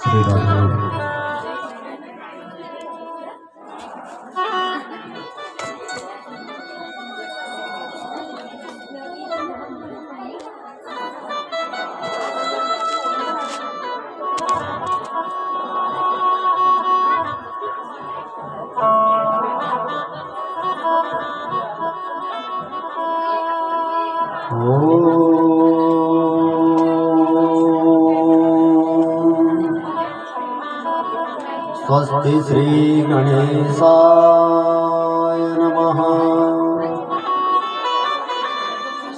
श्री राधे। स्वस्ति श्री गणेशाय नमः।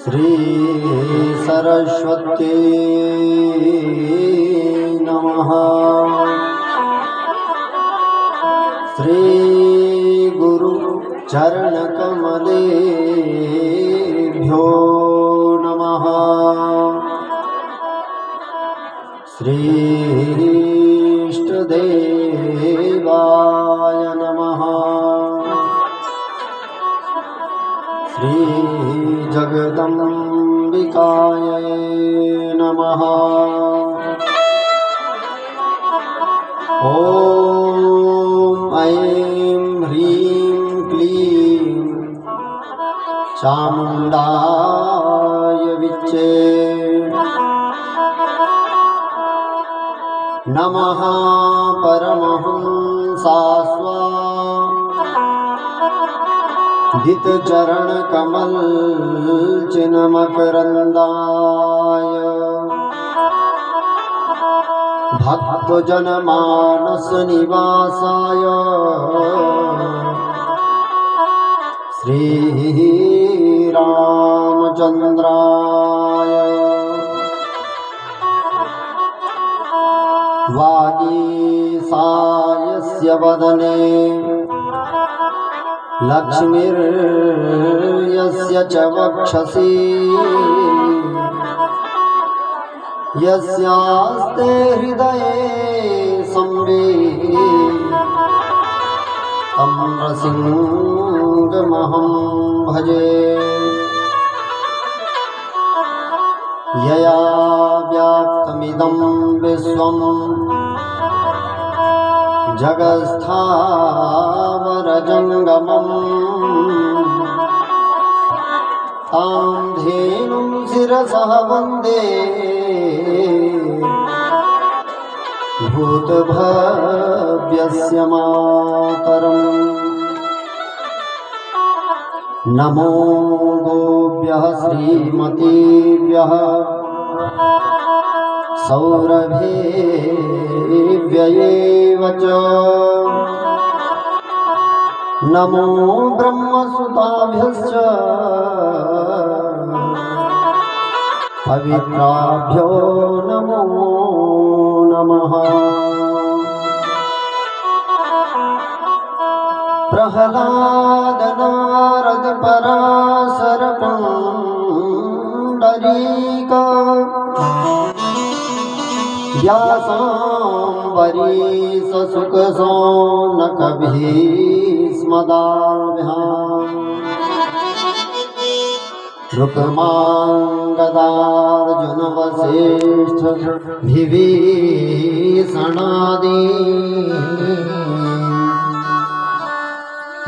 श्री सरस्वती नमः। श्री गुरु चरण कमलेभ्यो नमः। श्री इष्टदेवाय नमः। श्री जगदम्बिकाय नमः। ॐ ऐं ह्रीं क्लीं चामुण्डाय विच्चे नमः। परमहंसास्वा दितचरण कमल चिन्मकरन्दाय भक्तजनमानस निवासाय श्री रामचन्द्राय वागीसायस्य वदने लक्ष्मीर्यस्य च वक्षसि यस्यास्ते हृदये संवित् तं नृसिंहमहं भजे। यया व्याप्तमिदं विश्वं जगत्स्थावरजङ्गमम् तां धेनुं शिरसः वन्दे भूतभव्यस्य मातरम्। नमो गोभ्यः श्रीमतीभ्यः सौरभेभ्यः च नमो ब्रह्मसुताभ्यश्च पवित्राभ्यो नमो नमः। प्रह्लाद नारद पराशर पुण्डरीक व्यासाम्बरीश शुक शौनक भीष्मदाभ्याम् रुक्माङ्गदार्जुन वसिष्ठ विभीषणादि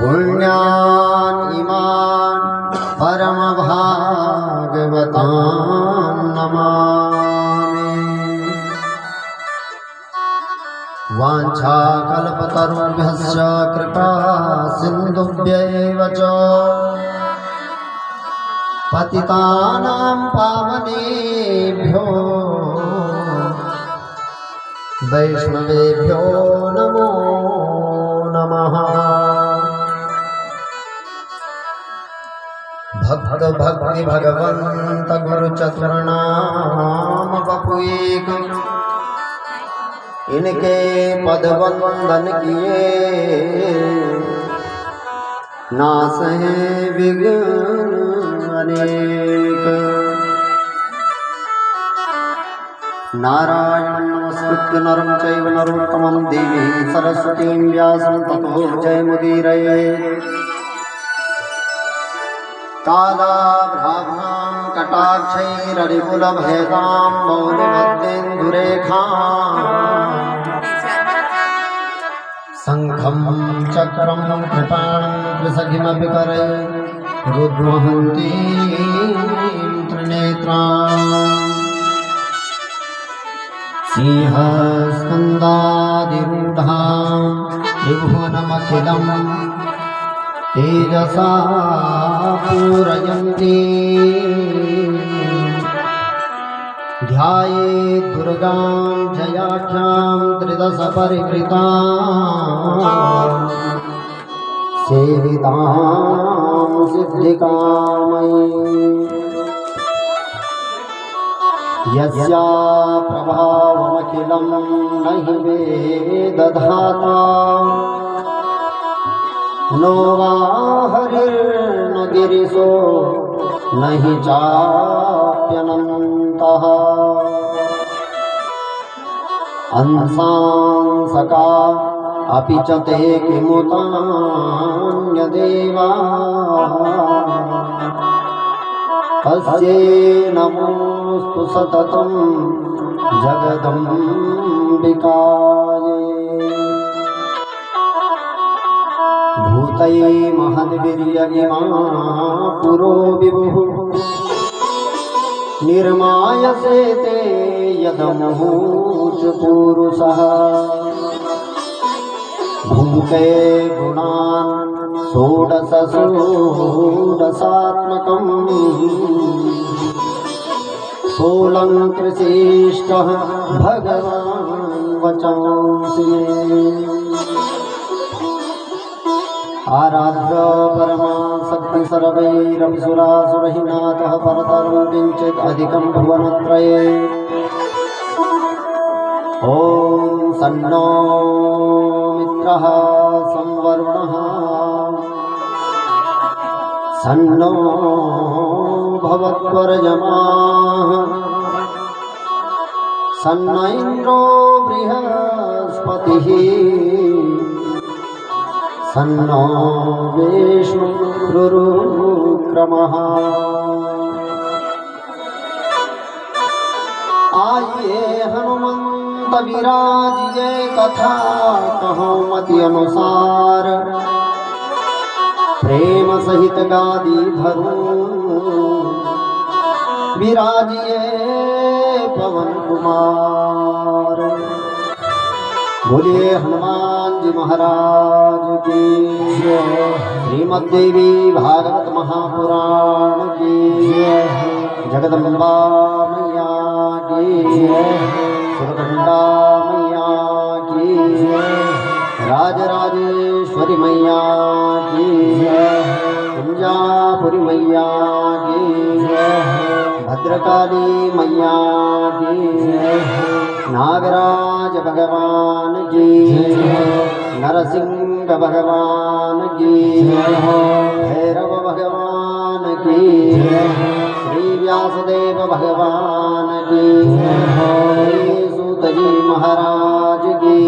पुण्यान् इमान् परमभागवतान् नमामि। वाञ्छाकल्पतरुभ्यश्च कृपा सिन्धुभ्यैव च पतितानां पावनेभ्यो वैष्णवेभ्यो नमो नमः। भक्त भक्ति भगवंत गुरु चतुर्नाम बपुएक इनके पद वंदन किए नाश है विघ्न अनेक। नारायण नमस्कृत्य नरं चैव नरोत्तमं देवीं सरस्वतीं व्यासं ततो जयमुदीरयेत्। कालाभ्राभ्यां कटाक्षैररिपुलभेदां मौलिमद्देन्दुरेखां खं चक्रं कृपाणं त्रिसखिमपि करे रुद्वहन्ती त्रिनेत्राम् सिंहस्कन्दादिरूढां त्रिभुवनमखिलं तेजसा पूरयन्ती ध्यायेत् दुर्गां जयाख्यां त्रिदशपरिवृतां सेवितां सिद्धिकामयीं यस्या प्रभावमखिलं न हि वेदधाता नो वा हरिर्न गिरिशो न हि चाप्यनन्तः अंसांसका अपि च ते किमुतान्यदेवा तस्यै नमोऽस्तु सततं जगदम्बिकायै भूतये महद्वीर्यगिमा पुरो विभुः निर्मायसे ते यदमुच पुरुषः भुङ्क्ते गुणान् षोडशोडशात्मकम् सोऽलङ्कृशिष्टः भगवान् वचांसि मे आराध्य परमा शक्ति सर्वैरसुरासुरहिनाथः परतरं किञ्चित् अधिकं भुवनत्रये ॐ सन्नो मित्रः संवरुणः सन्नो भवत्वर्यमाः सन्न इन्द्रो बृहस्पतिः सन्नो विष्णुरुक्रमः आइए हनुमंत विराजिए कथा कहो मति अनुसार प्रेम सहित गादी धरूं विराजिए पवन कुमार बोलिए हनुमान जी महाराज की श्रीमद्देवी भागवत महापुराण की जगदम्बा मैया की सुरकंडा मैया की राजराजेश्वरी मैया की कुंजापुरी मैया की भद्रकाली मैया की नागराज भगवान की नरसिंह भगवान की भैरव भगवान की श्री व्यासदेव भगवान की सूत जी महाराज की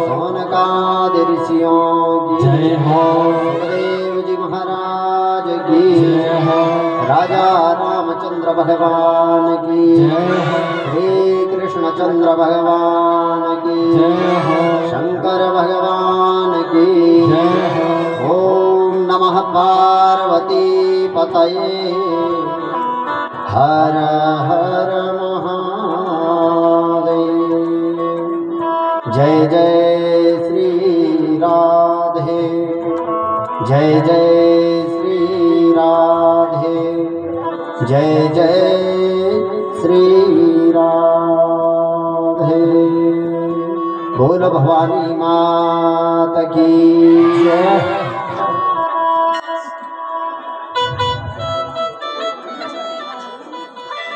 सौनकादि ऋषियों की सुखदेव जी महाराज की राजा रामचंद्र भगवान की श्री कृष्णचंद्र भगवान की शंकर भगवान की ओम नमः पार्वती पतये हर हर महादेव जय जय श्री राधे जय जय श्री राधे जय जय श्री राधे बोल भवानी मात की जय।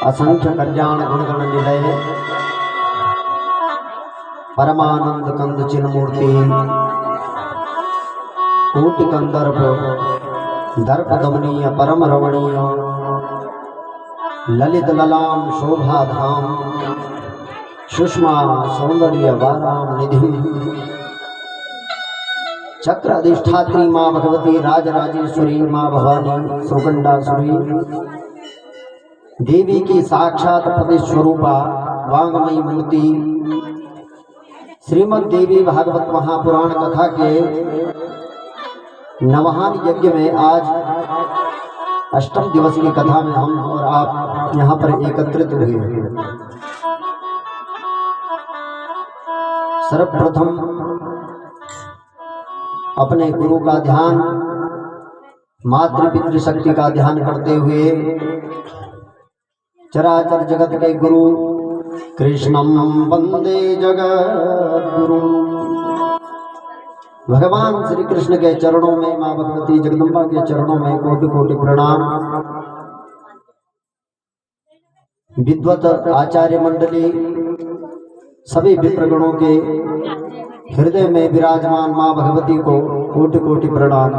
असंख्य कल्याण गुणगण निलय परमानंद कंद चिन्मूर्ति कोटि कंदर्प दर्प दमनीय परम रमणीय ललित ललाम शोभा धाम सुषमा सौंदर्य वाराम निधि चक्र अधिष्ठात्री माँ भगवती राजराजेश्वरी माँ भवानी सुगंडासुरी देवी की साक्षात पति स्वरूपा वांगमयी मूर्ति श्रीमद् देवी भागवत महापुराण कथा के नवहान यज्ञ में आज अष्टम दिवस की कथा में हम और आप यहाँ पर एकत्रित हुए हैं। सर्वप्रथम अपने गुरु का ध्यान, मातृ पितृशक्ति का ध्यान करते हुए चराचर जगत के गुरु कृष्णं वंदे जगद्गुरु भगवान श्री कृष्ण के चरणों में, माँ भगवती जगदम्बा के चरणों में कोटि कोटि प्रणाम। विद्वत आचार्य मंडली, सभी विप्रगणों के हृदय में विराजमान माँ भगवती को कोटि कोटि प्रणाम।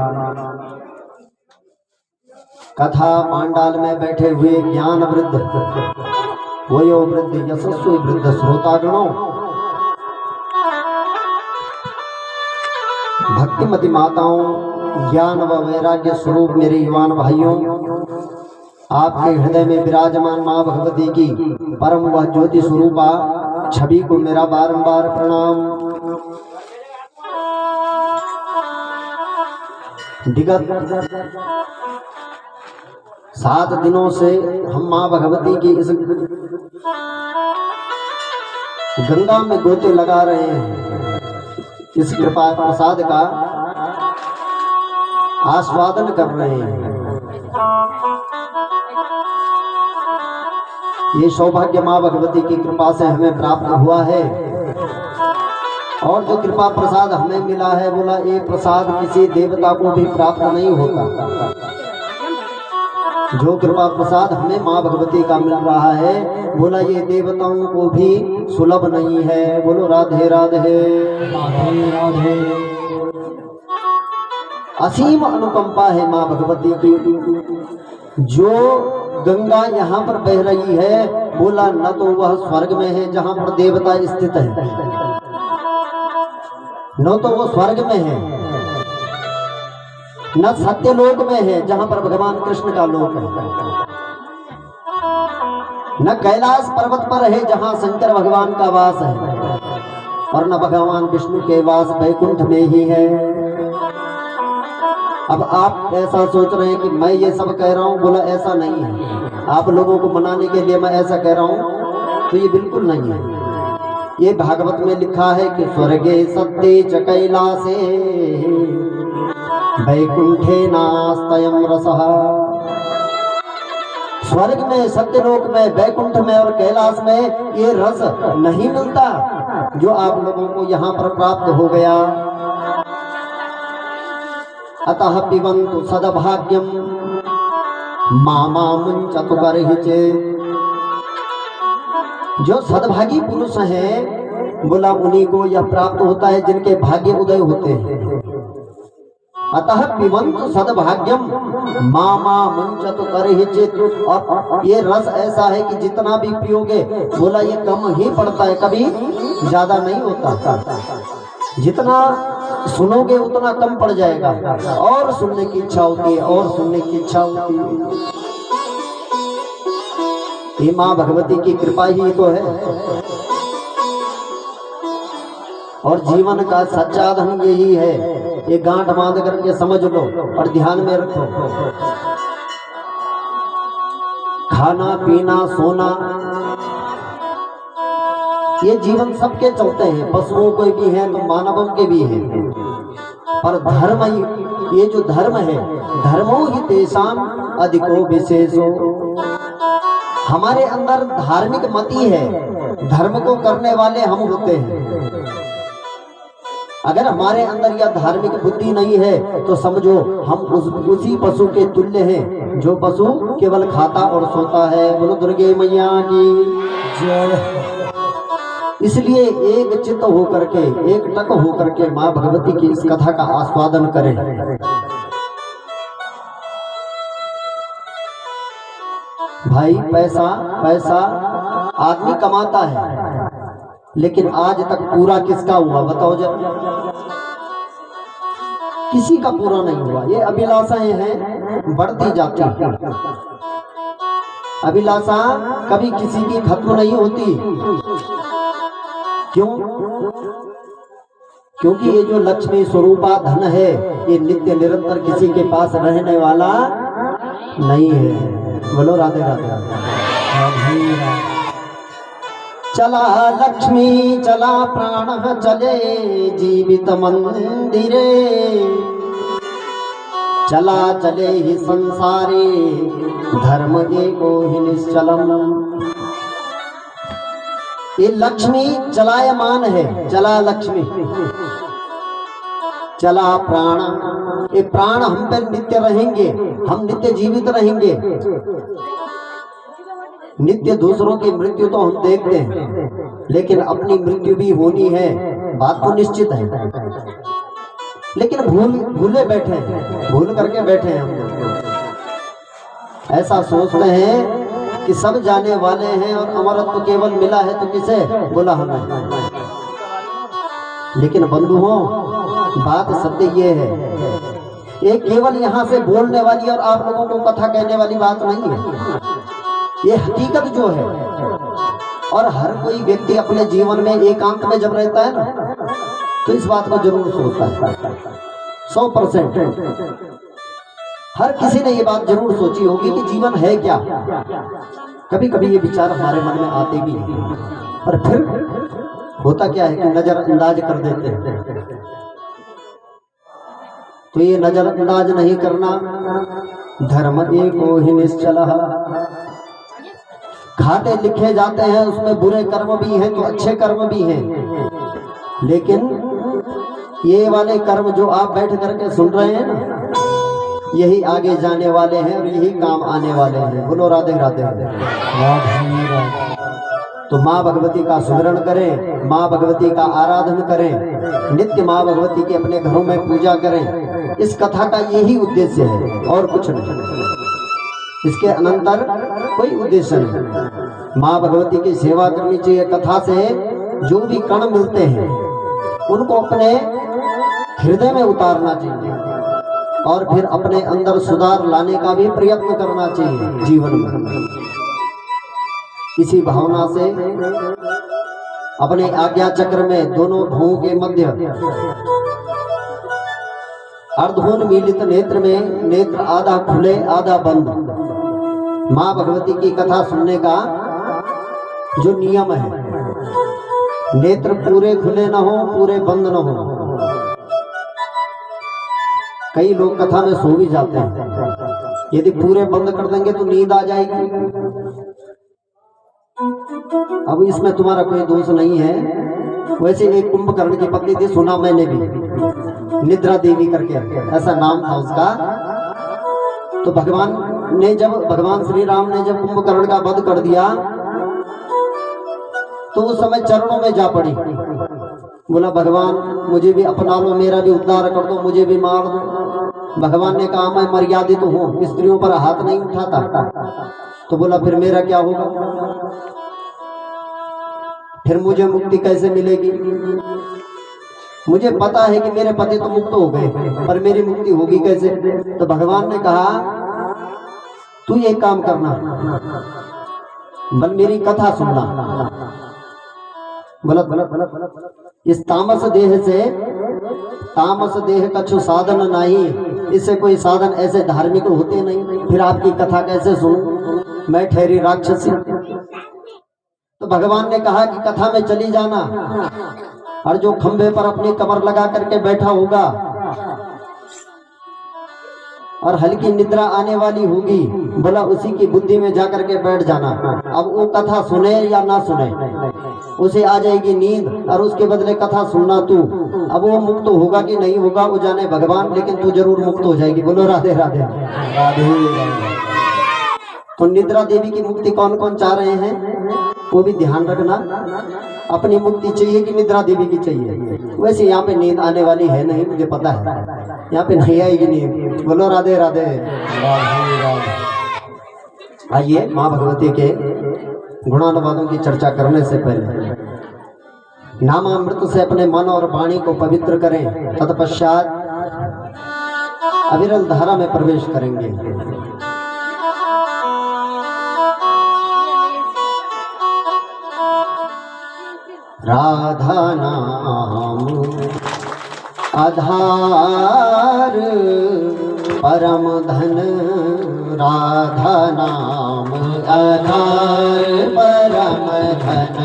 कथा पांडाल में बैठे हुए ज्ञान वृद्ध, वयो वृद्ध, यशस्वी वृद्ध श्रोतागणों, भक्तिमती माताओं, ज्ञान व वैराग्य स्वरूप मेरे युवान भाइयों, आपके हृदय में विराजमान माँ भगवती की परम व ज्योति स्वरूपा छवि को मेरा बारंबार प्रणाम। विगत 7 दिनों से हम माँ भगवती की इस गंगा में गोते लगा रहे हैं। इस कृपा प्रसाद का आस्वादन कर रहे हैं। ये सौभाग्य माँ भगवती की कृपा से हमें प्राप्त हुआ है। और जो कृपा प्रसाद हमें मिला है, बोला ये प्रसाद किसी देवता को भी प्राप्त नहीं होता। जो कृपा प्रसाद हमें माँ भगवती का मिल रहा है, बोला ये देवताओं को भी सुलभ नहीं है। बोलो राधे राधे राधे राधे। असीम अनुकंपा है माँ भगवती की। जो गंगा यहाँ पर बह रही है, बोला न तो वह स्वर्ग में है जहाँ पर देवता स्थित है, न तो वो स्वर्ग में है, न सत्यलोक में है जहां पर भगवान कृष्ण का लोक है, न कैलाश पर्वत पर है जहां शंकर भगवान का वास है, और न भगवान विष्णु के वास वैकुंठ में ही है। अब आप ऐसा सोच रहे हैं कि मैं ये सब कह रहा हूं, बोला ऐसा नहीं है। आप लोगों को मनाने के लिए मैं ऐसा कह रहा हूं, तो ये बिल्कुल नहीं है। ये भागवत में लिखा है कि स्वर्गे सत्ते च कैलासे वैकुंठे नास्तयं रसः। स्वर्ग में, सत्यलोक में, वैकुंठ में और कैलाश में ये रस नहीं मिलता जो आप लोगों को यहाँ पर प्राप्त हो गया। अतः पिबन्तु सद्भाग्यं मामा मुञ्चतु बर्हिचे। जो सद्भागी पुरुष हैं, बोला उन्हीं को यह प्राप्त होता है जिनके भाग्य उदय होते हैं। अतः पिबन्तु सद्भाग्यम मामा मुञ्चतु बर्हिचे। और ये रस ऐसा है कि जितना भी पियोगे, बोला ये कम ही पड़ता है, कभी ज्यादा नहीं होता। जितना सुनोगे उतना कम पड़ जाएगा, और सुनने की इच्छा होती है, और सुनने की इच्छा होती है। ये माँ भगवती की कृपा ही तो है। और जीवन का सच्चा धन यही है। ये गांठ बांध करके समझ लो और ध्यान में रखो। खाना पीना सोना, ये जीवन सबके चलते हैं, पशुओं के भी हैं तो मानवों के भी हैं। पर धर्म, ये जो धर्म है, धर्मो ही तेषां अधिको विशेषो। हमारे अंदर धार्मिक मति है, धर्म को करने वाले हम होते हैं। अगर हमारे अंदर यह धार्मिक बुद्धि नहीं है तो समझो हम उसी पशु के तुल्य हैं जो पशु केवल खाता और सोता है। बोलो दुर्गे मैया की जय। इसलिए एक चित्त होकर के, एक टक होकर के माँ भगवती की इस कथा का आस्वादन करें। भाई पैसा पैसा आदमी कमाता है, लेकिन आज तक पूरा किसका हुआ बताओ जब? किसी का पूरा नहीं हुआ। ये अभिलाषाएं हैं, बढ़ती जाती हैं। अभिलाषा कभी किसी की खत्म नहीं होती। क्यों? क्योंकि ये जो लक्ष्मी स्वरूपा धन है ये नित्य निरंतर किसी के पास रहने वाला नहीं है। बोलो राधे राधे। चला लक्ष्मी चला प्राण चले जीवित मंदिरे, चला चले ही संसारे धर्म एको ही निश्चलम। ये लक्ष्मी चलायमान है, चला लक्ष्मी, चला प्राण, ये प्राण हम पर नित्य रहेंगे, हम नित्य जीवित रहेंगे। नित्य दूसरों की मृत्यु तो हम देखते हैं, लेकिन अपनी मृत्यु भी होनी है, बात तो निश्चित है। लेकिन भूले बैठे हैं, भूल करके बैठे हैं हम। ऐसा सोचते हैं कि सब जाने वाले हैं और अमरत्व केवल मिला है तो किसे, बोला हमें। लेकिन बंधुओं बात सत्य ये है, ये केवल यहाँ से बोलने वाली और आप लोगों को कथा कहने वाली बात नहीं है, ये हकीकत जो है। और हर कोई व्यक्ति अपने जीवन में एकांत में जब रहता है ना, तो इस बात को जरूर सोचता है 100%। हर किसी ने ये बात जरूर सोची होगी कि जीवन है क्या। कभी कभी ये विचार हमारे मन में आते भी हैं, पर फिर होता क्या है कि नजरअंदाज कर देते हैं। तो ये नजरअंदाज नहीं करना, धर्म एको ही निश्चल। खाते लिखे जाते हैं, उसमें बुरे कर्म भी हैं तो अच्छे कर्म भी हैं, लेकिन ये वाले कर्म जो आप बैठ करके सुन रहे हैं ना, यही आगे जाने वाले हैं और यही काम आने वाले हैं। बोलो राधे राधे। तो माँ भगवती का सुमिरन करें, माँ भगवती का आराधन करें, नित्य माँ भगवती की अपने घरों में पूजा करें। इस कथा का यही उद्देश्य है और कुछ नहीं, इसके अनंतर कोई उद्देश्य नहीं। माँ भगवती की सेवा करनी चाहिए। कथा से जो भी कण मिलते हैं उनको अपने हृदय में उतारना चाहिए और फिर अपने अंदर सुधार लाने का भी प्रयत्न करना चाहिए जीवन में। इसी भावना से अपने आज्ञा चक्र में दोनों भुवों के मध्य अर्धोन्मीलित नेत्र में नेत्र आधा खुले आधा बंद, माँ भगवती की कथा सुनने का जो नियम है, नेत्र पूरे खुले न हो पूरे बंद न हो। कई लोग कथा में सो भी जाते हैं, यदि पूरे बंद कर देंगे तो नींद आ जाएगी। अब इसमें तुम्हारा कोई दोष नहीं है। वैसे एक कुंभकर्ण की पत्नी थी, सुना मैंने भी, निद्रा देवी करके ऐसा नाम था उसका। तो भगवान श्री राम ने जब कुंभकर्ण का वध कर दिया तो उस समय चरणों में जा पड़ी, बोला भगवान मुझे भी अपना लो, मेरा भी उद्धार कर दो, मुझे भी मार दो। भगवान ने कहा मैं मर्यादित हूँ, स्त्रियों पर हाथ नहीं उठाता। तो बोला फिर मेरा क्या होगा, फिर मुझे मुक्ति कैसे मिलेगी? मुझे पता है कि मेरे पति तो मुक्त हो गए, पर मेरी मुक्ति होगी कैसे? तो भगवान ने कहा तू एक काम करना, बल मेरी कथा सुनना। इस तामस देह से, तामस देह कछु साधन नहीं, इससे कोई साधन ऐसे धार्मिक होते नहीं, फिर आपकी कथा कैसे सुनूं? मैं ठहरी राक्षसी। तो भगवान ने कहा कि कथा में चली जाना, और जो खंबे पर अपनी कमर लगा करके बैठा होगा और हल्की निद्रा आने वाली होगी, बोला उसी की बुद्धि में जाकर के बैठ जाना। अब वो कथा सुने या ना सुने, उसे आ जाएगी नींद और उसके बदले कथा सुनना तू। अब वो मुक्त होगा कि नहीं होगा वो जाने भगवान, लेकिन तू जरूर मुक्त हो जाएगी। बोलो राधे राधे राधे। तो निद्रा देवी की मुक्ति कौन कौन चाह रहे हैं वो भी ध्यान रखना। अपनी मुक्ति चाहिए कि निद्रा देवी की चाहिए? वैसे यहाँ पे नींद आने वाली है नहीं, मुझे पता है, यहाँ पे नहीं आएगी नींद। बोलो राधे राधे। आइए माँ भगवती के गुणानुवादों की चर्चा करने से पहले नामामृत से अपने मन और वाणी को पवित्र करें, तत्पश्चात अविरल धारा में प्रवेश करेंगे। राधा नाम आधार परम धन राधा नाम आधार परम धन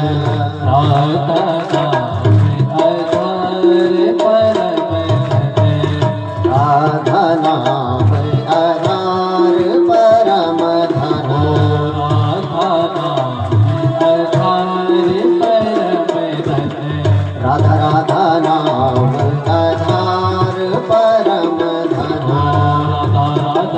राधा नाम आधार परम धन राधा नाम आधार परम धन राधा नाम आधार परम धन राधा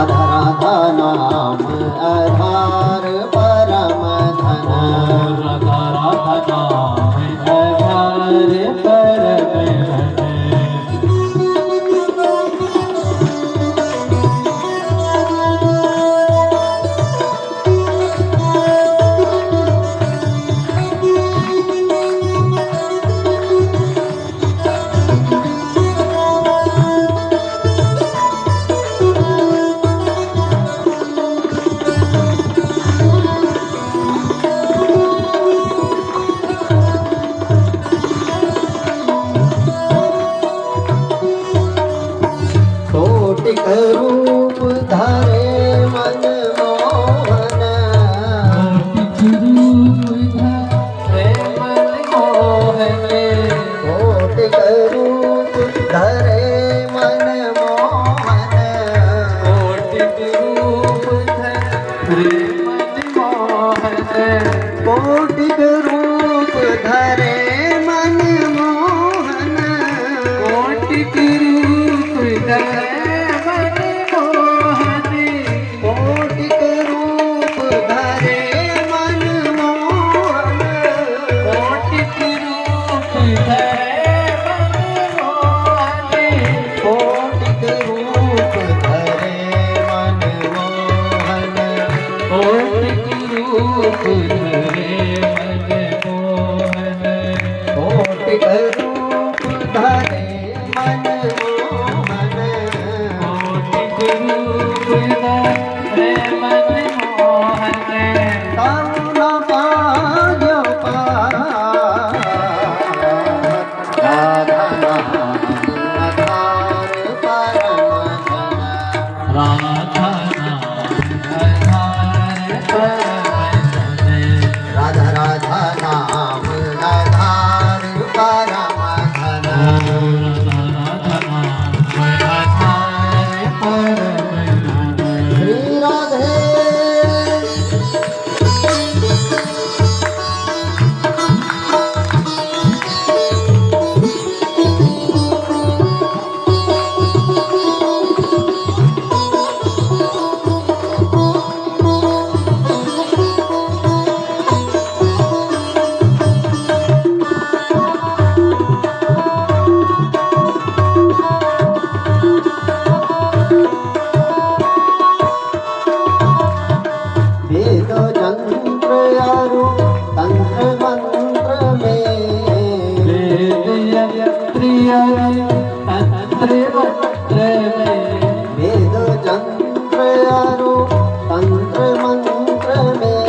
राधा नाम आधार परम धन रूप धरे मन मोहन कोटिक रूप धरे मन मोहन कोटिक रूप धरे मन मोहन कोटिक रूप धरे मन मोहन कोटिक रूप धरे वेद जंत्र अरु तंत्र मंत्र में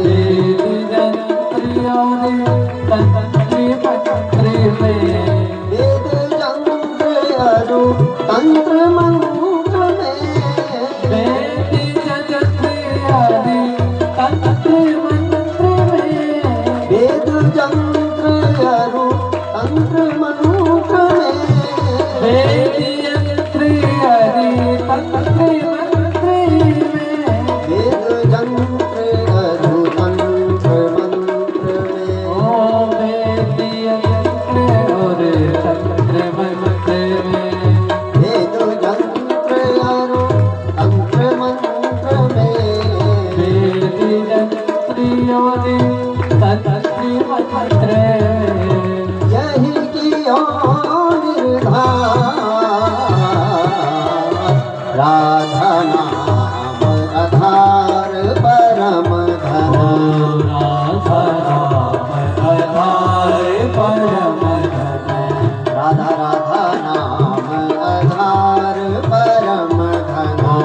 वेद जंत्र अरु तंत्र मंत्र में वेद जंत्र अरु तंत्र मंत्र में वेद जंत्र अरु तंत्र मंत्र में वेद जंत्र अरु तंत्र मंत्र में यही कियो निर्धार राधा नाम आधार परम धन राधा राधा नाम आधार परम धन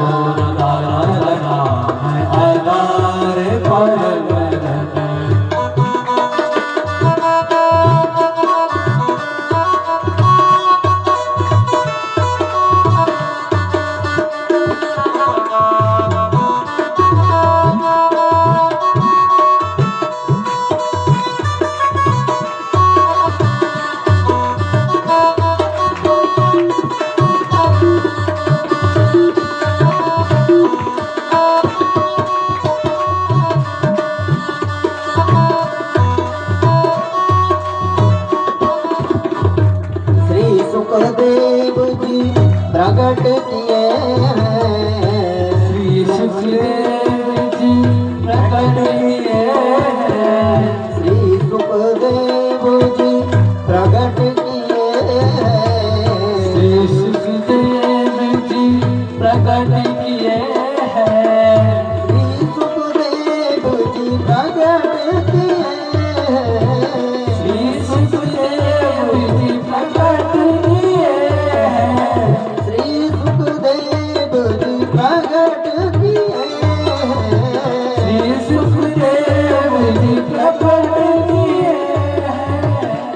सुखदेव जी प्रकट किए हैं श्री सुखदेव जी प्रकट किए हैं श्री सुखदेव जी प्रकट किए हैं श्री सुखदेव जी प्रकट किए हैं श्री सुखदेव जी प्रकट किए हैं श्री सुखदेव जी प्रकट किए हैं श्री सुखदेव जी प्रकट किए हैं श्री सुखदेव जी प्रकट किए हैं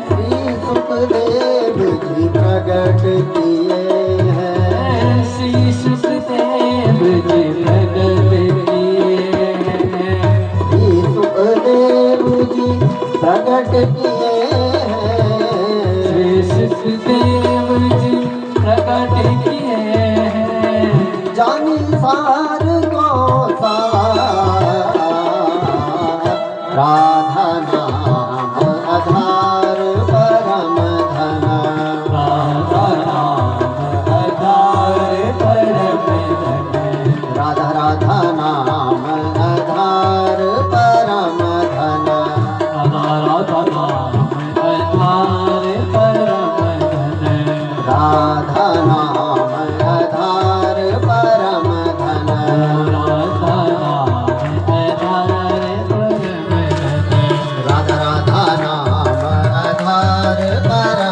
श्री सुखदेव जी प्रकट किए हैं श्री सुखदेव जी प्रकट किए हैं श्री सुखदेव जी प्रकट किए हैं श्री सुखदेव जी प्रकट किए हैं जानी सार को सार राधा नाम आधार परम धन राधा नाम आधार परम धन राधा राधा नाम आधार परम धन राधा राधा नाम आधार परम धन राधा नाम आधार परम धन राधा नाम आधार परम धन राधा राधा नाम आधार परम धन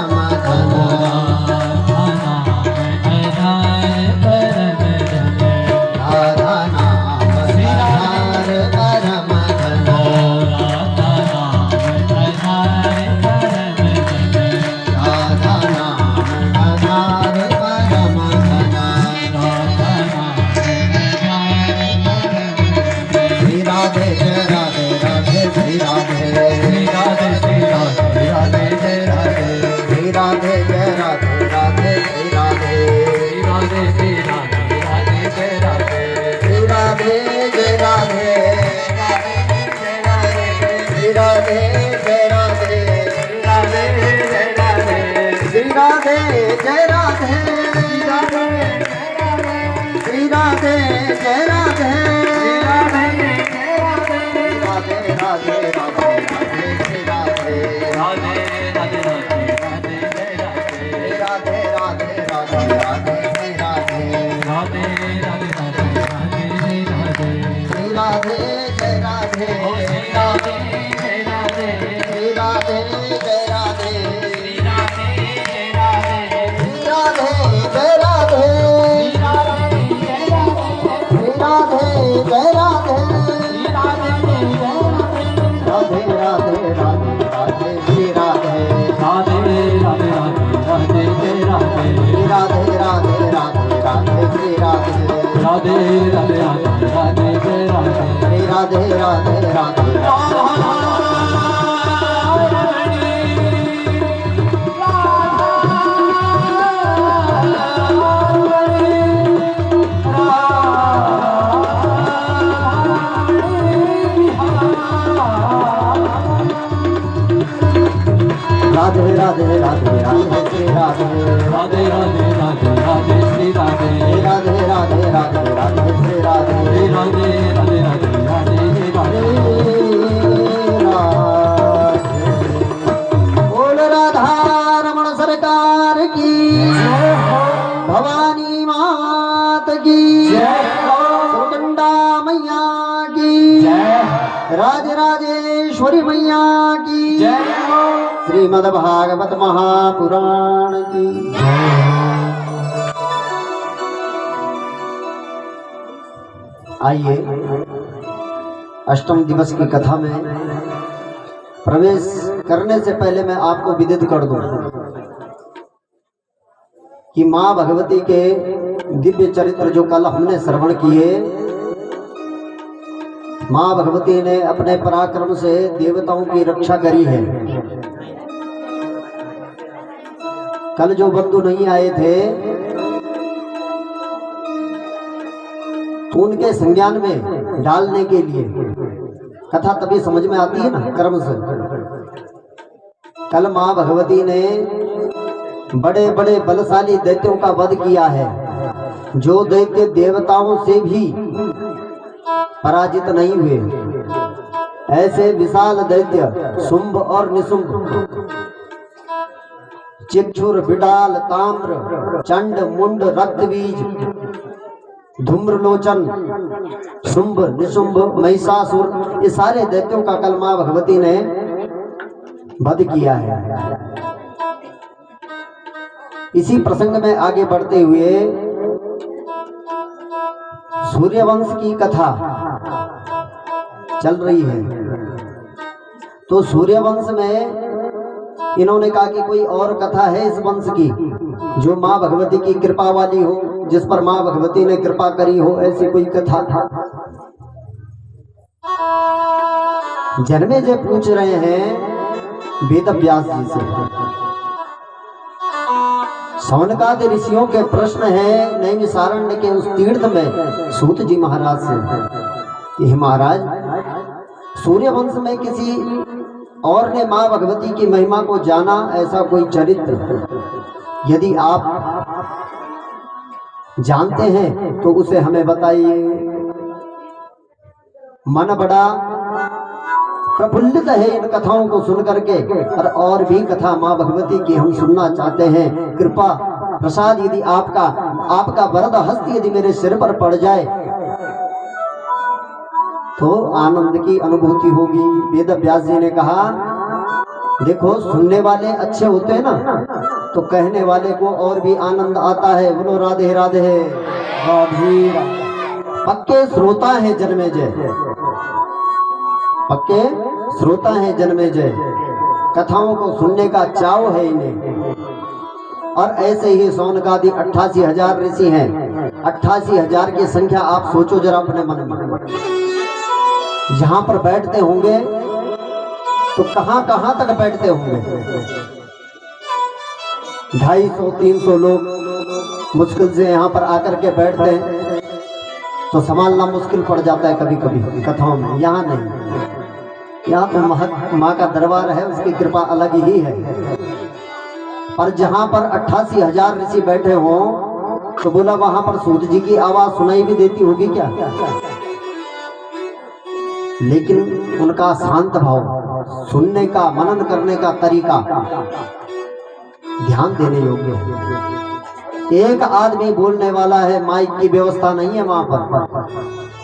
राधा नाम आधार परम धन राधा नाम आधार परम धन श्री राधे जय राधे राधे श्री राधे श्री राधे श्री राधे राधे जय राधे श्री राधे जय राधे राधे श्री राधे श्री राधे जय राधे श्री राधे जय राधे श्री राधे जय राधे श्री राधे जय राधे श्री राधे जय राधे राधे राधे राधे श्री राधे राधे राधे राधे राधे श्री राधे राधे राधे राधे राधे राधे जय राधे राधे राधे राधे राधे राधे राधे राधे श्री राधे राधे राधे राधे राधे श्री राधे राधे राधे राधे राधे श्री राधे राधे राधे राधे राधे श्री राधे बोल राधा रमण सरकार की भवानी मात की सुगंधा मैया की राज राजेश्वरी मैया की श्रीमद् भागवत महापुराण की। आइए अष्टम दिवस की कथा में प्रवेश करने से पहले मैं आपको विदित कर दूं कि मां भगवती के दिव्य चरित्र जो कल हमने श्रवण किए, मां भगवती ने अपने पराक्रम से देवताओं की रक्षा करी है। कल जो बंधु नहीं आए थे उनके संज्ञान में डालने के लिए कथा तभी समझ में आती है ना, कर्म से। कल मां भगवती ने बड़े बड़े बलशाली दैत्यों का वध किया है, जो दैत्य देवताओं से भी पराजित नहीं हुए। ऐसे विशाल दैत्य शुंभ और निशुंभ, चिक्षुर, बिडाल, ताम्र, चंड, मुंड, रक्तबीज, धूम्रलोचन, शुंभ, निशुंभ, महिषासुर, ये सारे दैत्यों का कल मां भगवती ने वध किया है। इसी प्रसंग में आगे बढ़ते हुए सूर्यवंश की कथा चल रही है। तो सूर्यवंश में इन्होंने कहा कि कोई और कथा है इस वंश की जो मां भगवती की कृपा वाली हो, जिस पर मां भगवती ने कृपा करी हो, ऐसी कोई कथा था। जन्मेजय पूछ रहे हैं वेद व्यास जी से। सौनकादि ऋषियों के प्रश्न है नैमिषारण्य के उस तीर्थ में सूत जी महाराज से। यह महाराज, सूर्यवंश में किसी और ने मां भगवती की महिमा को जाना, ऐसा कोई चरित्र यदि आप जानते हैं तो उसे हमें बताइए। मन बड़ा प्रफुल्लित है इन कथाओं को सुन करके, और भी कथा मां भगवती की हम सुनना चाहते हैं। कृपा प्रसाद यदि आपका वरद हस्त यदि मेरे सिर पर पड़ जाए तो आनंद की अनुभूति होगी। वेद व्यास जी ने कहा, देखो सुनने वाले अच्छे होते हैं ना, तो कहने वाले को और भी आनंद आता है। बोलो राधे राधे राधे। पक्के श्रोता है जन्मेजय, पक्के श्रोता है जन्मेजय। कथाओं को सुनने का चाव है इन्हें। और ऐसे ही सौनकादि 88,000 ऋषि हैं। 88,000 की संख्या आप सोचो जरा अपने मन में। जहां पर बैठते होंगे तो कहां कहां तक बैठते होंगे। 250-300 लोग मुश्किल से यहाँ पर आकर के बैठते हैं, तो संभालना मुश्किल पड़ जाता है कभी कभी कथाओं में। यहाँ नहीं, यहाँ तो माँ का दरबार है, उसकी कृपा अलग ही है। पर जहाँ पर 88,000 ऋषि बैठे हों तो बोला वहां पर सूत जी की आवाज सुनाई भी देती होगी क्या? लेकिन उनका शांत भाव, सुनने का, मनन करने का तरीका ध्यान देने योग्य है। एक आदमी बोलने वाला है, माइक की व्यवस्था नहीं है वहां पर।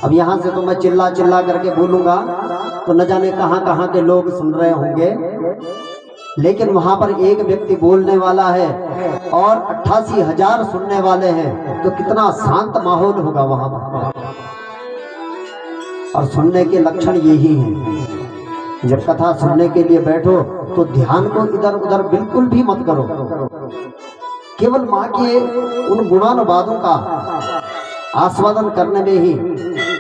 अब यहाँ से तो मैं चिल्ला चिल्ला करके बोलूंगा तो न जाने कहाँ कहाँ के लोग सुन रहे होंगे, लेकिन वहां पर एक व्यक्ति बोलने वाला है और 88,000 सुनने वाले हैं, तो कितना शांत माहौल होगा वहां पर। और सुनने के लक्षण यही हैं। जब कथा सुनने के लिए बैठो तो ध्यान को इधर उधर बिल्कुल भी मत करो, केवल माँ के उन गुणानुवादों का आस्वादन करने में ही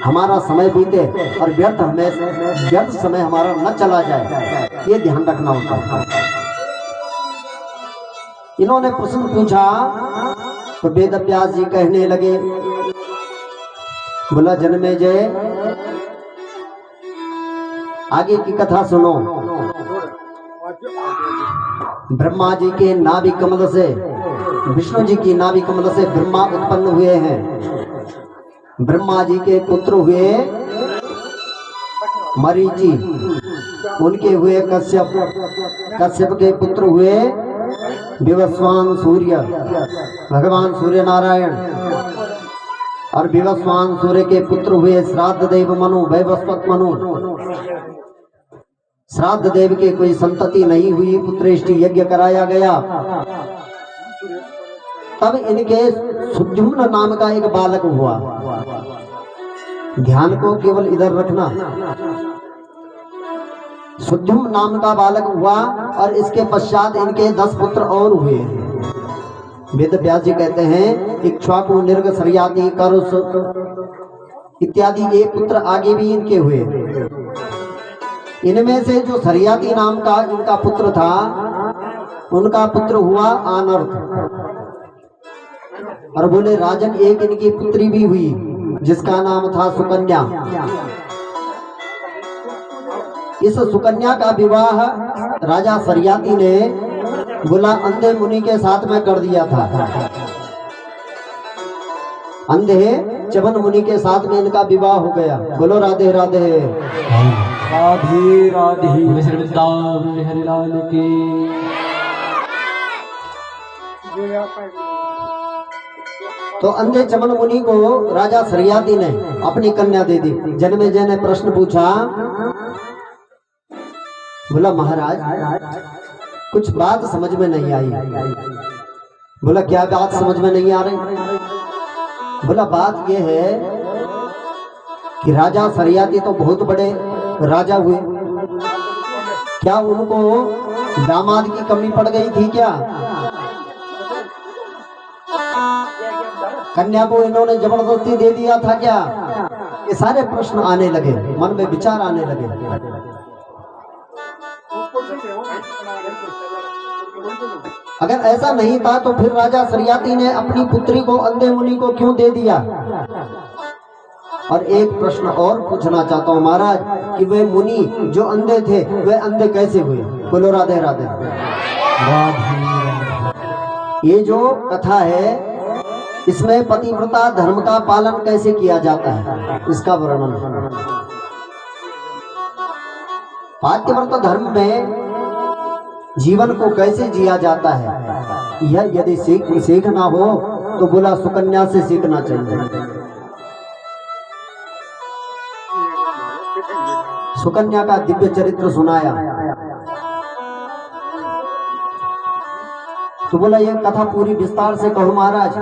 हमारा समय बीते और व्यर्थ समय हमारा न चला जाए, ये ध्यान रखना होता है। इन्होंने प्रश्न पूछा तो वेद व्यास जी कहने लगे, बोला जन्मेजय आगे की कथा सुनो। ब्रह्मा जी के नाभि कमल से, विष्णु जी की नाभि कमल से ब्रह्मा उत्पन्न हुए हैं। ब्रह्मा जी के पुत्र हुए मरीचि, उनके हुए कश्यप, कश्यप के पुत्र हुए विवस्वान सूर्य, भगवान सूर्य नारायण, और विवस्वान सूर्य के पुत्र हुए श्राद्ध देव मनु, वैवस्वत मनु। श्राद्ध देव के कोई संतति नहीं हुई, पुत्रेष्टि यज्ञ कराया गया। तब इनके सुद्युम्न नाम का एक बालक हुआ। ध्यान को केवल इधर रखना। सुद्युम्न नाम का बालक हुआ और इसके पश्चात इनके 10 पुत्र और हुए। वेद व्यास जी कहते हैं इक्ष्वाकु, निर्ग, सर्याति, करुष इत्यादि ये पुत्र आगे भी इनके हुए। इनमें से जो सर्याति नाम का इनका पुत्र था, उनका पुत्र हुआ आनर्थ। और बोले राजन एक इनकी पुत्री भी हुई जिसका नाम था सुकन्या। इस सुकन्या का विवाह राजा सर्याति ने बोला अंधे मुनि के साथ में कर दिया था। अंधे चवन मुनि के साथ में इनका विवाह हो गया। बोलो राधे राधे राधे राधे। श्री वृंदावन हरिलाल की। तो अंधे चमन मुनि को राजा सर्याति ने अपनी कन्या दे दी। जन्मेजय ने प्रश्न पूछा, बोला महाराज कुछ बात समझ में नहीं आई। बोला क्या बात समझ में नहीं आ रही? बोला बात यह है कि राजा सर्याति तो बहुत बड़े राजा हुए, क्या उनको दामाद की कमी पड़ गई थी क्या? कन्या को इन्होंने जबरदस्ती दे दिया था क्या? ये सारे प्रश्न आने लगे, मन में विचार आने लगे। अगर ऐसा नहीं था तो फिर राजा सर्याति ने अपनी पुत्री को अंधे मुनि को क्यों दे दिया? और एक प्रश्न और पूछना चाहता हूँ महाराज कि वे मुनि जो अंधे थे वे अंधे कैसे हुए? बोलो राधे राधे। ये जो कथा है इसमें पतिव्रता धर्म का पालन कैसे किया जाता है इसका वर्णन। पातिव्रता धर्म में जीवन को कैसे जिया जाता है, यह यदि सीखना हो तो बोला सुकन्या से सीखना चाहिए। सुकन्या का दिव्य चरित्र सुनाया तो बोला ये कथा पूरी विस्तार से कहो महाराज।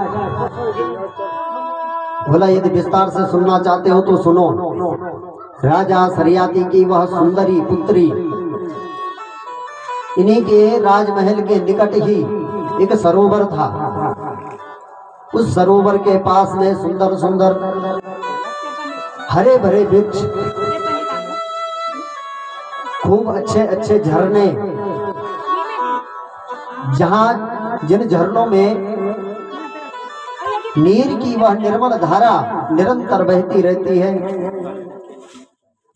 बोला यदि विस्तार से सुनना चाहते हो तो सुनो। राजा सर्याति की वह सुंदरी पुत्री, इन्हीं के राजमहल के निकट ही एक सरोवर था। उस सरोवर के पास में सुंदर सुंदर हरे भरे वृक्ष, खूब अच्छे अच्छे झरने, जहां जिन झरनों में नीर की वह निर्मल धारा निरंतर बहती रहती है।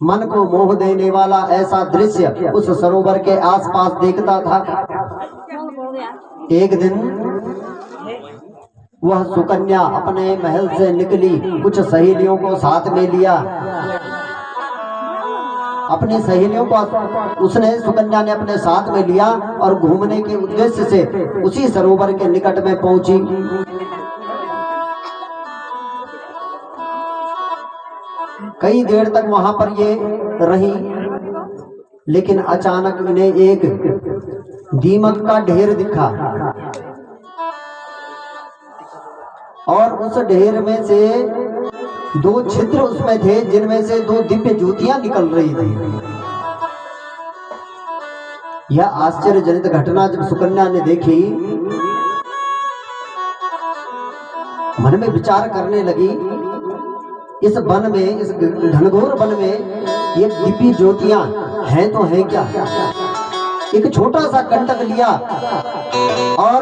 मन को मोह देने वाला ऐसा दृश्य उस सरोवर के आसपास देखता था। एक दिन वह सुकन्या अपने महल से निकली, कुछ सहेलियों को साथ में लिया। अपनी सहेलियों को उसने सुकन्या ने अपने साथ में लिया और घूमने के उद्देश्य से उसी सरोवर के निकट में पहुंची। कई देर तक वहां पर ये रही, लेकिन अचानक इन्हें एक दीमक का ढेर दिखा और उस ढेर में से 2 छिद्र उसमें थे जिनमें से 2 दिव्य ज्योतियां निकल रही थी। यह आश्चर्यजनित घटना जब सुकन्या ने देखी, मन में विचार करने लगी इस वन में, इस घनघोर वन में ये दिव्य ज्योतियां हैं तो हैं क्या। एक छोटा सा कंटक लिया और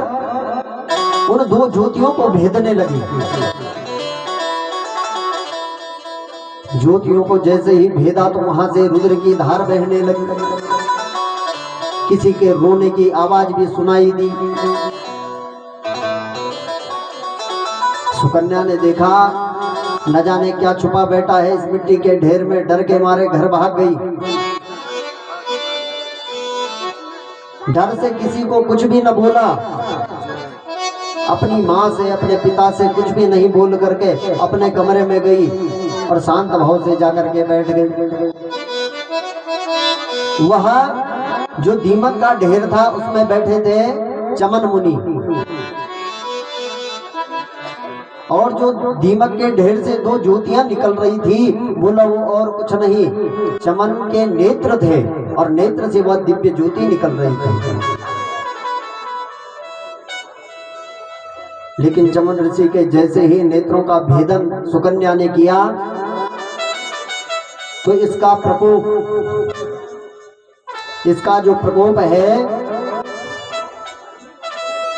उन दो ज्योतियों को भेदने लगी। ज्योतियों को जैसे ही भेदा तो वहां से रुद्र की धार बहने लगी। किसी के रोने की आवाज भी सुनाई दी। सुकन्या ने देखा न जाने क्या छुपा बैठा है इस मिट्टी के ढेर में, डर के मारे घर भाग गई। डर से किसी को कुछ भी न बोला, अपनी माँ से, अपने पिता से कुछ भी नहीं बोल करके अपने कमरे में गई और शांत भाव से जाकर के बैठ गई। वह जो दीमक का ढेर था उसमें बैठे थे चमन मुनि, और जो दीमक के ढेर से दो ज्योतियां निकल रही थी बोला वो और कुछ नहीं, चमन के नेत्र थे और नेत्र से वह दिव्य ज्योति निकल रही थी। लेकिन चमन ऋषि के जैसे ही नेत्रों का भेदन सुकन्या ने किया तो इसका प्रकोप, इसका जो प्रकोप है,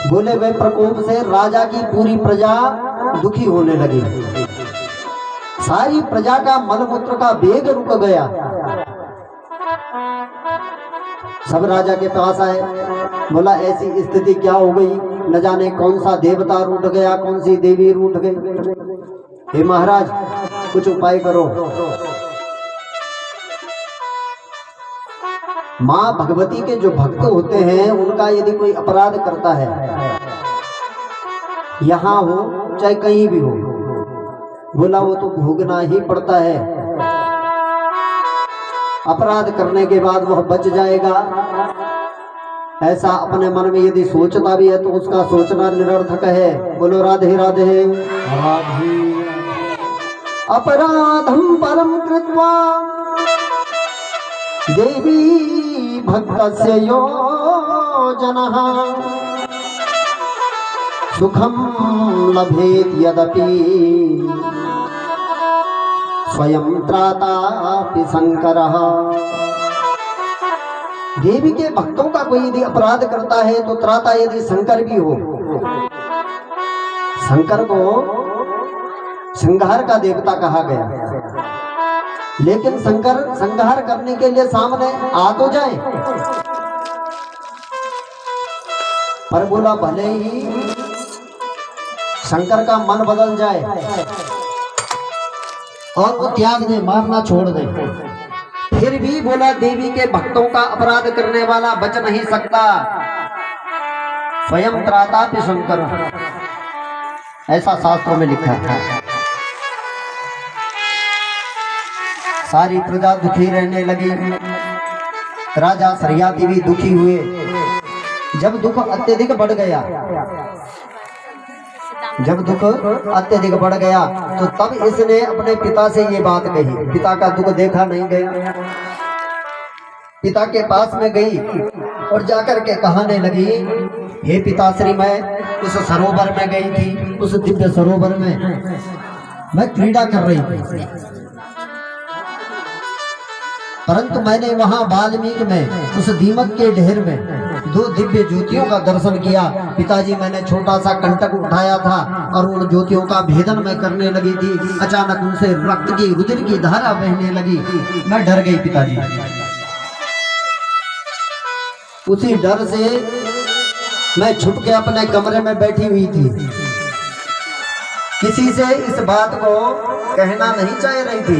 बोले वे प्रकोप से राजा की पूरी प्रजा दुखी होने लगी। सारी प्रजा का मलमूत्र का वेग रुक गया। सब राजा के पास आए, बोला ऐसी स्थिति क्या हो गई, न जाने कौन सा देवता रूठ गया, कौन सी देवी रूठ गई। हे महाराज कुछ उपाय करो। माँ भगवती के जो भक्त होते हैं उनका यदि कोई अपराध करता है, यहाँ हो चाहे कहीं भी हो, बोला वो तो भोगना ही पड़ता है। अपराध करने के बाद वह बच जाएगा, ऐसा अपने मन में यदि सोचता भी है तो उसका सोचना निरर्थक है। बोलो राधे राधे। अपराधम परम कृत्वा देवी भक्तस्य यो जनः सुखम लभेत यदपि स्वयं त्रातापि शंकरः। देवी के भक्तों का कोई यदि अपराध करता है तो त्राता यदि शंकर भी हो, शंकर को संहार का देवता कहा गया, लेकिन शंकर संहार करने के लिए सामने आ तो जाए, पर बोला भले ही शंकर का मन बदल जाए और वो त्याग दे, मारना छोड़ दे, फिर भी बोला देवी के भक्तों का अपराध करने वाला बच नहीं सकता। स्वयं त्रातापि शंकर, ऐसा शास्त्रों में लिखा है। सारी प्रजा दुखी रहने लगी, राजा सरियाती भी दुखी हुए। जब दुख अत्यधिक बढ़ गया, जब दुख अत्यधिक बढ़ गया तो तब इसने अपने पिता से ये बात कही। पिता का दुख देखा नहीं गया, पिता के पास में गई और जाकर के कहने लगी, हे पिताश्री मैं उस सरोवर में गई थी, उस दिव्य सरोवर में मैं क्रीड़ा कर रही थी, परंतु मैंने वहां वाल्मीकि में उस दीमक के ढेर में दो दिव्य ज्योतियों का दर्शन किया। पिताजी मैंने छोटा सा कंटक उठाया था और उन ज्योतियों का भेदन मैं करने लगी थी, अचानक उनसे रक्त की, रुधिर की धारा बहने लगी, मैं डर गई पिताजी। उसी डर से मैं छुप के अपने कमरे में बैठी हुई थी, किसी से इस बात को कहना नहीं चाह रही थी।